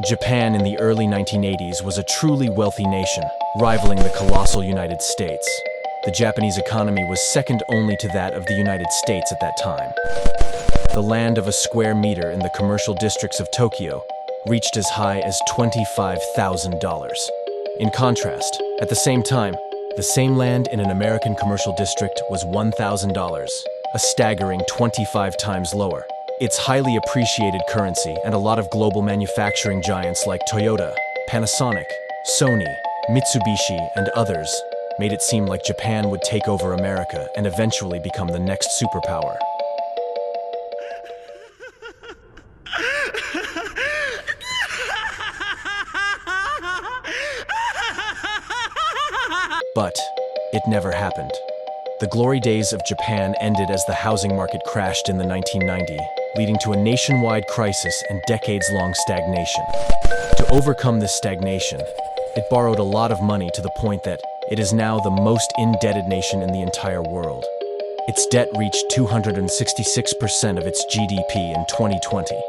Japan in the early 1980s was a truly wealthy nation, rivaling the colossal United States. The Japanese economy was second only to that of the United States at that time. The land of a square meter in the commercial districts of Tokyo reached as high as $25,000. In contrast, at the same time, the same land in an American commercial district was $1,000, a staggering 25 times lower. Its highly appreciated currency and a lot of global manufacturing giants like Toyota, Panasonic, Sony, Mitsubishi, and others made it seem like Japan would take over America and eventually become the next superpower. But it never happened. The glory days of Japan ended as the housing market crashed in the 1990s, leading to a nationwide crisis and decades-long stagnation. To overcome this stagnation, it borrowed a lot of money to the point that it is now the most indebted nation in the entire world. Its debt reached 266% of its GDP in 2020.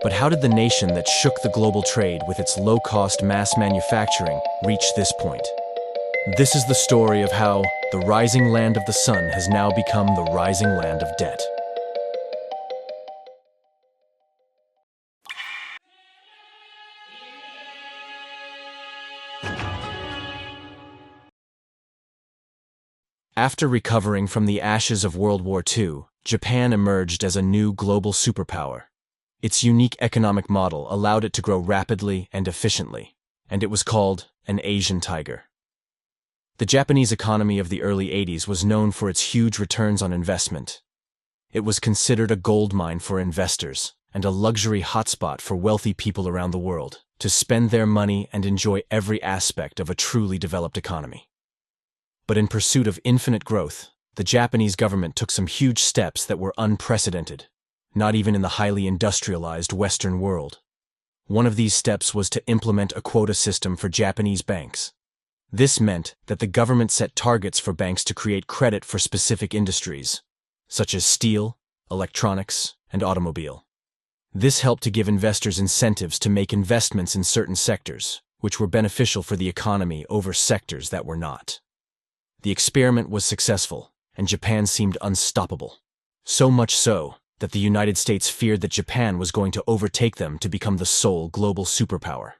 But how did the nation that shook the global trade with its low-cost mass manufacturing reach this point? This is the story of how the rising land of the sun has now become the rising land of debt. After recovering from the ashes of World War II, Japan emerged as a new global superpower. Its unique economic model allowed it to grow rapidly and efficiently, and it was called an Asian tiger. The Japanese economy of the early 80s was known for its huge returns on investment. It was considered a goldmine for investors and a luxury hotspot for wealthy people around the world to spend their money and enjoy every aspect of a truly developed economy. But in pursuit of infinite growth, the Japanese government took some huge steps that were unprecedented, not even in the highly industrialized Western world. One of these steps was to implement a quota system for Japanese banks. This meant that the government set targets for banks to create credit for specific industries, such as steel, electronics, and automobile. This helped to give investors incentives to make investments in certain sectors, which were beneficial for the economy over sectors that were not. The experiment was successful, and Japan seemed unstoppable. So much so that the United States feared that Japan was going to overtake them to become the sole global superpower.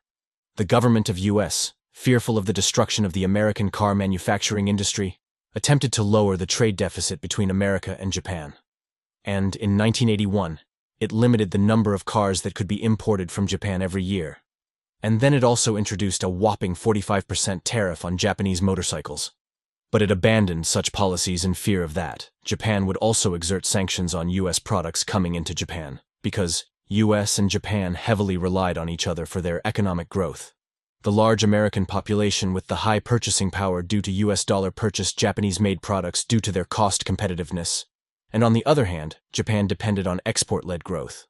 The government of US, fearful of the destruction of the American car manufacturing industry, attempted to lower the trade deficit between America and Japan. And in 1981, it limited the number of cars that could be imported from Japan every year. And then it also introduced a whopping 45% tariff on Japanese motorcycles. But it abandoned such policies in fear of that Japan would also exert sanctions on US products coming into Japan, because US and Japan heavily relied on each other for their economic growth. The large American population with the high purchasing power due to US dollar purchased Japanese-made products due to their cost competitiveness, and on the other hand, Japan depended on export-led growth.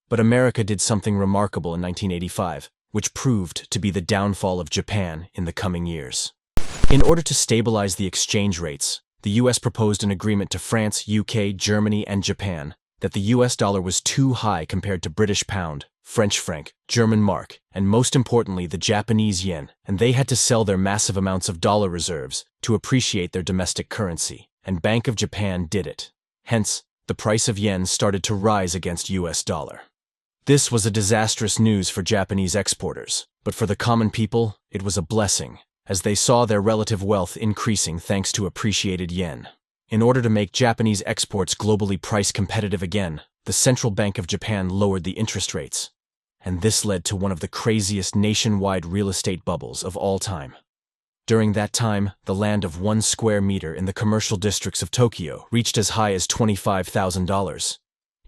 But America did something remarkable in 1985, which proved to be the downfall of Japan in the coming years. In order to stabilize the exchange rates, the US proposed an agreement to France, UK, Germany, and Japan that the US dollar was too high compared to British pound, French franc, German mark, and most importantly the Japanese yen, and they had to sell their massive amounts of dollar reserves to appreciate their domestic currency, and Bank of Japan did it. Hence, the price of yen started to rise against US dollar. This was a disastrous news for Japanese exporters, but for the common people, it was a blessing, as they saw their relative wealth increasing thanks to appreciated yen. In order to make Japanese exports globally price competitive again, the Central Bank of Japan lowered the interest rates, and this led to one of the craziest nationwide real estate bubbles of all time. During that time, the land of 1 square meter in the commercial districts of Tokyo reached as high as $25,000.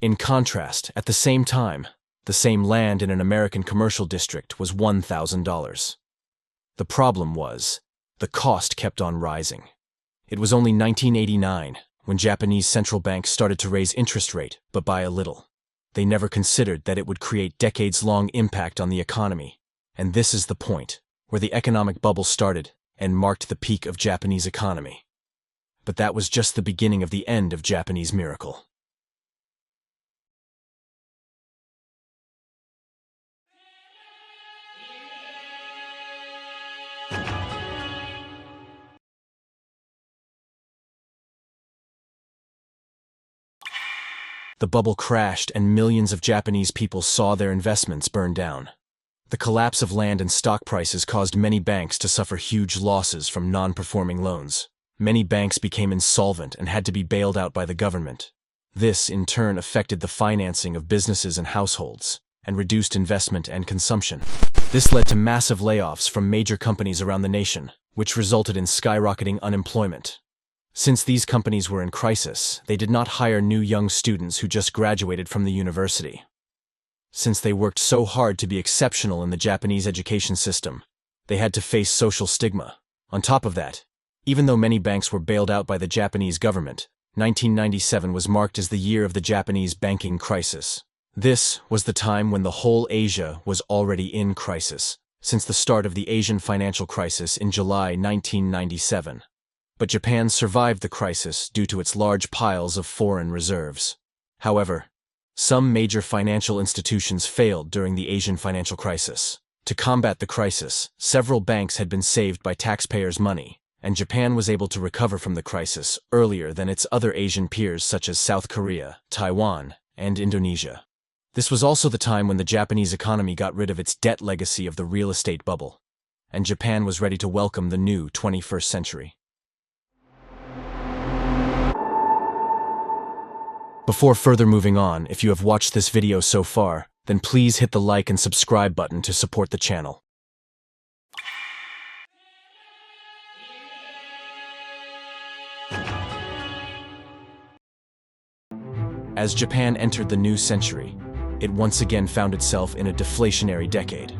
In contrast, at the same time, the same land in an American commercial district was $1,000. The problem was, the cost kept on rising. It was only 1989 when Japanese central banks started to raise interest rate, but by a little. They never considered that it would create decades-long impact on the economy. And this is the point, where the economic bubble started and marked the peak of Japanese economy. But that was just the beginning of the end of Japanese miracle. The bubble crashed and millions of Japanese people saw their investments burn down. The collapse of land and stock prices caused many banks to suffer huge losses from non-performing loans. Many banks became insolvent and had to be bailed out by the government. This, in turn, affected the financing of businesses and households, and reduced investment and consumption. This led to massive layoffs from major companies around the nation, which resulted in skyrocketing unemployment. Since these companies were in crisis, they did not hire new young students who just graduated from the university. Since they worked so hard to be exceptional in the Japanese education system, they had to face social stigma. On top of that, even though many banks were bailed out by the Japanese government, 1997 was marked as the year of the Japanese banking crisis. This was the time when the whole Asia was already in crisis, since the start of the Asian financial crisis in July 1997. But Japan survived the crisis due to its large piles of foreign reserves. However, some major financial institutions failed during the Asian financial crisis. To combat the crisis, several banks had been saved by taxpayers' money, and Japan was able to recover from the crisis earlier than its other Asian peers such as South Korea, Taiwan, and Indonesia. This was also the time when the Japanese economy got rid of its debt legacy of the real estate bubble, and Japan was ready to welcome the new 21st century. Before further moving on, if you have watched this video so far, then please hit the like and subscribe button to support the channel. As Japan entered the new century, it once again found itself in a deflationary decade.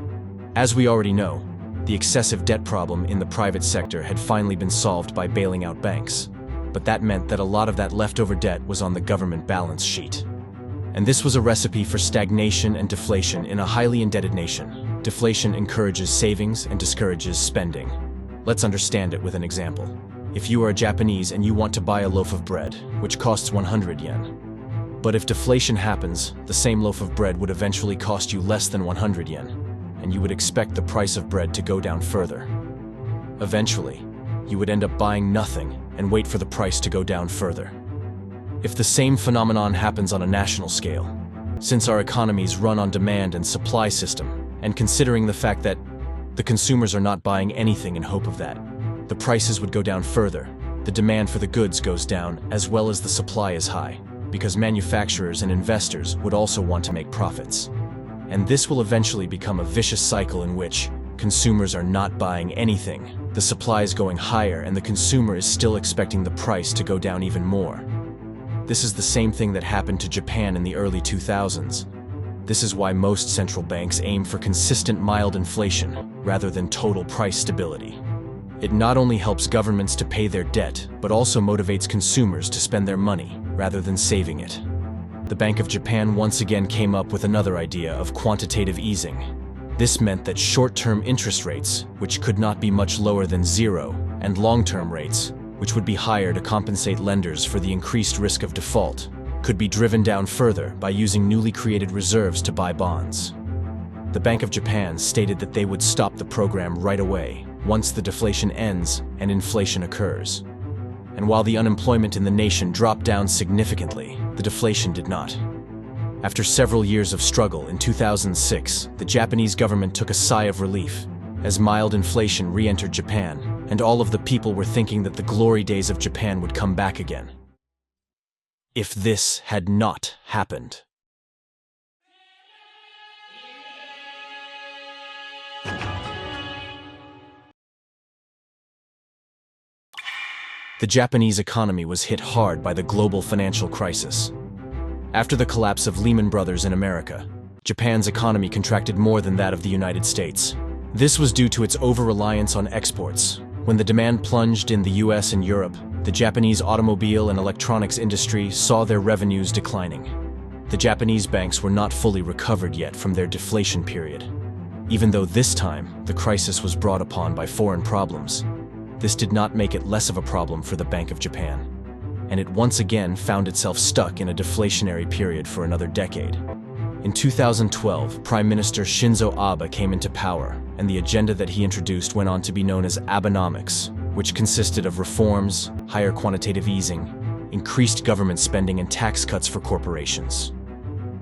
As we already know, the excessive debt problem in the private sector had finally been solved by bailing out banks. But that meant that a lot of that leftover debt was on the government balance sheet. And this was a recipe for stagnation and deflation in a highly indebted nation. Deflation encourages savings and discourages spending. Let's understand it with an example. If you are a Japanese and you want to buy a loaf of bread, which costs 100 yen, but if deflation happens, the same loaf of bread would eventually cost you less than 100 yen, and you would expect the price of bread to go down further. Eventually, you would end up buying nothing and wait for the price to go down further. If the same phenomenon happens on a national scale, since our economies run on demand and supply system, and considering the fact that the consumers are not buying anything in hope of that, the prices would go down further. The demand for the goods goes down as well as the supply is high, because manufacturers and investors would also want to make profits. And this will eventually become a vicious cycle in which consumers are not buying anything, the supply is going higher, and the consumer is still expecting the price to go down even more. This is the same thing that happened to Japan in the early 2000s. This is why most central banks aim for consistent mild inflation rather than total price stability. It not only helps governments to pay their debt, but also motivates consumers to spend their money rather than saving it. The Bank of Japan once again came up with another idea of quantitative easing. This meant that short-term interest rates, which could not be much lower than zero, and long-term rates, which would be higher to compensate lenders for the increased risk of default, could be driven down further by using newly created reserves to buy bonds. The Bank of Japan stated that they would stop the program right away once the deflation ends and inflation occurs. And while the unemployment in the nation dropped down significantly, the deflation did not. After several years of struggle, in 2006, the Japanese government took a sigh of relief as mild inflation re-entered Japan, and all of the people were thinking that the glory days of Japan would come back again. If this had not happened. The Japanese economy was hit hard by the global financial crisis. After the collapse of Lehman Brothers in America, Japan's economy contracted more than that of the United States. This was due to its over-reliance on exports. When the demand plunged in the US and Europe, the Japanese automobile and electronics industry saw their revenues declining. The Japanese banks were not fully recovered yet from their deflation period. Even though this time, the crisis was brought upon by foreign problems, this did not make it less of a problem for the Bank of Japan, and it once again found itself stuck in a deflationary period for another decade. In 2012, Prime Minister Shinzo Abe came into power, and the agenda that he introduced went on to be known as Abenomics, which consisted of reforms, higher quantitative easing, increased government spending and tax cuts for corporations.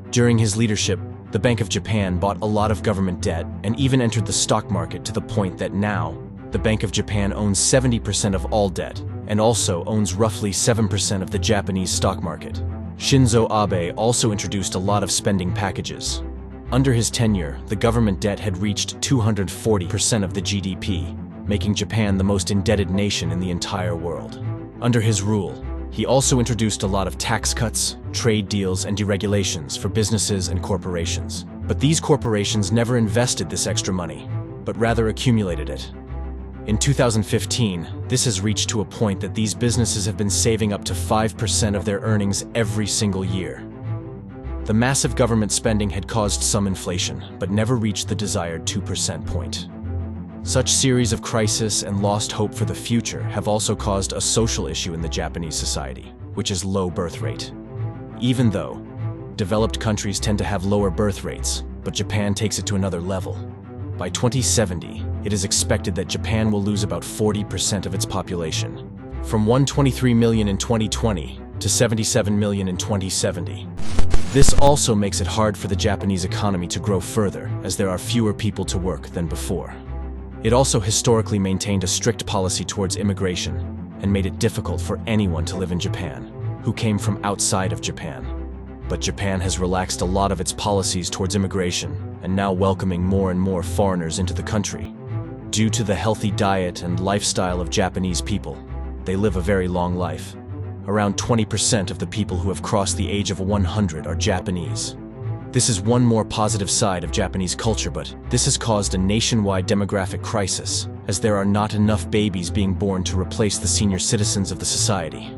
During his leadership, the Bank of Japan bought a lot of government debt and even entered the stock market to the point that now, the Bank of Japan owns 70% of all debt and also owns roughly 7% of the Japanese stock market. Shinzo Abe also introduced a lot of spending packages. Under his tenure, the government debt had reached 240% of the GDP, making Japan the most indebted nation in the entire world. Under his rule, he also introduced a lot of tax cuts, trade deals, and deregulations for businesses and corporations. But these corporations never invested this extra money, but rather accumulated it. In 2015, this has reached to a point that these businesses have been saving up to 5% of their earnings every single year. The massive government spending had caused some inflation, but never reached the desired 2% point. Such series of crises and lost hope for the future have also caused a social issue in the Japanese society, which is low birth rate. Even though developed countries tend to have lower birth rates, but Japan takes it to another level. By 2070, it is expected that Japan will lose about 40% of its population, from 123 million in 2020 to 77 million in 2070. This also makes it hard for the Japanese economy to grow further, as there are fewer people to work than before. It also historically maintained a strict policy towards immigration and made it difficult for anyone to live in Japan who came from outside of Japan. But Japan has relaxed a lot of its policies towards immigration and now welcoming more and more foreigners into the country. Due to the healthy diet and lifestyle of Japanese people, they live a very long life. Around 20% of the people who have crossed the age of 100 are Japanese. This is one more positive side of Japanese culture, but this has caused a nationwide demographic crisis, as there are not enough babies being born to replace the senior citizens of the society.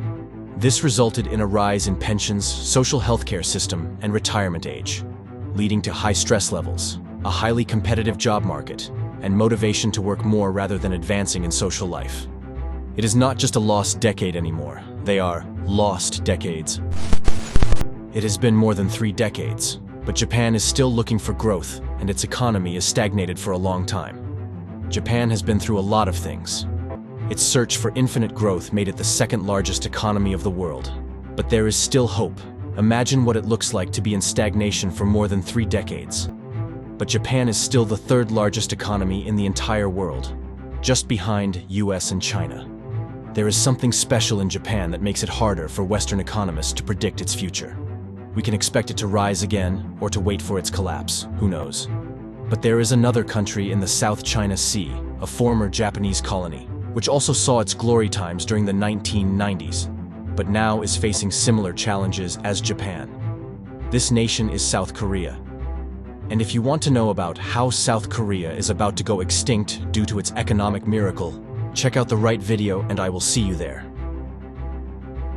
This resulted in a rise in pensions, social healthcare system, and retirement age, leading to high stress levels, a highly competitive job market, and motivation to work more rather than advancing in social life. It is not just a lost decade anymore, they are lost decades. It has been more than 3 decades, but Japan is still looking for growth, and its economy is stagnated for a long time. Japan has been through a lot of things. Its search for infinite growth made it the second largest economy of the world. But there is still hope. Imagine what it looks like to be in stagnation for more than 3 decades. But Japan is still the 3rd largest economy in the entire world, just behind US and China. There is something special in Japan that makes it harder for Western economists to predict its future. We can expect it to rise again or to wait for its collapse, who knows. But there is another country in the South China Sea, a former Japanese colony, which also saw its glory times during the 1990s, but now is facing similar challenges as Japan. This nation is South Korea. And if you want to know about how South Korea is about to go extinct due to its economic miracle, check out the right video and I will see you there.